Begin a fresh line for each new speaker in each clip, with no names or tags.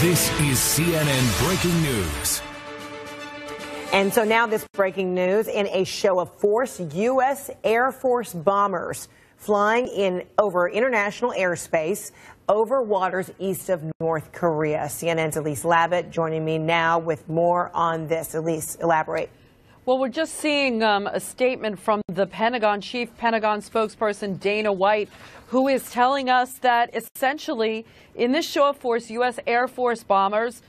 This is CNN Breaking News.
And so now this breaking news in a show of force, U.S. Air Force bombers flying in over international airspace over waters east of North Korea. CNN's Elise Labott joining me now with more on this. Elise, elaborate.
Well, we're just seeing a statement from the Pentagon, Chief Pentagon spokesperson Dana White, who is telling us that essentially in this show of force, U.S. Air Force bombers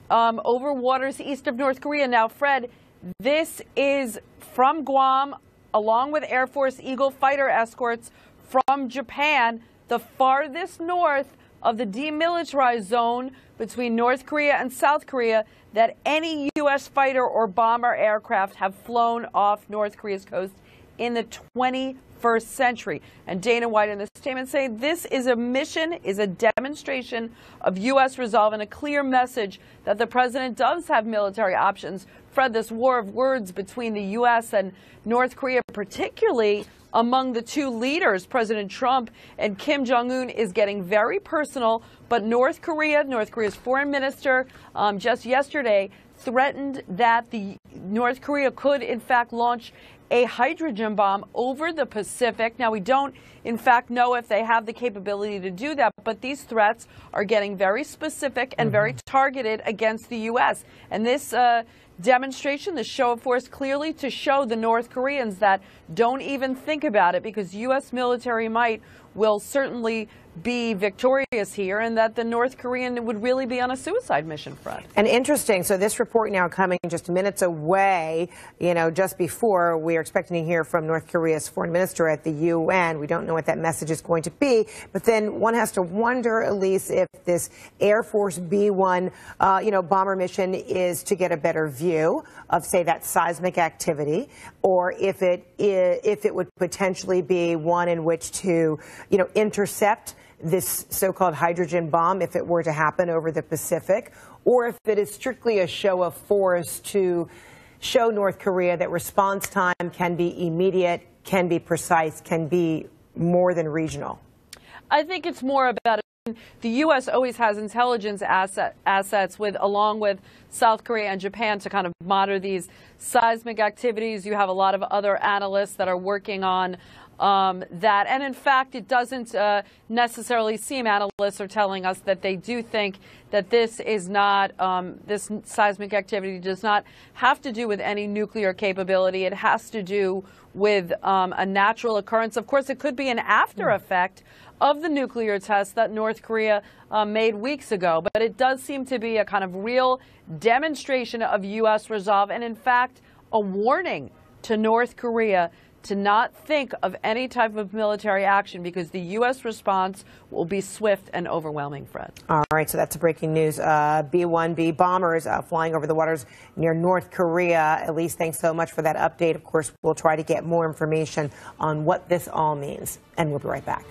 over waters east of North Korea. Now, Fred, this is from Guam, along with Air Force Eagle fighter escorts from Japan, the farthest north of the demilitarized zone between North Korea and South Korea that any U.S. fighter or bomber aircraft have flown off North Korea's coast in the 21st century. And Dana White in this statement saying this is a mission, is a demonstration of U.S. resolve and a clear message that the president does have military options. Fred, this war of words between the U.S. and North Korea, particularly among the two leaders, President Trump and Kim Jong-un, is getting very personal. But North Korea's foreign minister just yesterday threatened that North Korea could, in fact, launch a hydrogen bomb over the Pacific. Now, we don't, in fact, know if they have the capability to do that, but these threats are getting very specific and very targeted against the U.S. And this demonstration, the show of force, clearly to show the North Koreans that don't even think about it, because U.S. military might will certainly be victorious here, and that the North Korean would really be on a suicide mission, Fred.
And interesting, so this report now coming just minutes away, just before we are expecting to hear from North Korea's foreign minister at the UN. We don't know what that message is going to be, but then one has to wonder, Elise, if this Air Force B-1, bomber mission is to get a better view of, say, that seismic activity, or if it would potentially be one in which to, intercept this so-called hydrogen bomb if it were to happen over the Pacific, or if it is strictly a show of force to show North Korea that response time can be immediate, can be precise, can be more than regional.
I think it's more about the U.S. always has intelligence assets along with South Korea and Japan to kind of monitor these seismic activities. You have a lot of other analysts that are working on that. And in fact, it doesn't necessarily seem, analysts are telling us that they do think that this is not, this seismic activity does not have to do with any nuclear capability. It has to do with a natural occurrence. Of course, it could be an after effect of the nuclear test that North Korea made weeks ago. But it does seem to be a kind of real demonstration of U.S. resolve, and in fact, a warning to North Korea to not think of any type of military action, because the U.S. response will be swift and overwhelming, Fred.
All right, so that's breaking news. B-1B bombers flying over the waters near North Korea. Elise, thanks so much for that update. Of course, we'll try to get more information on what this all means, and we'll be right back.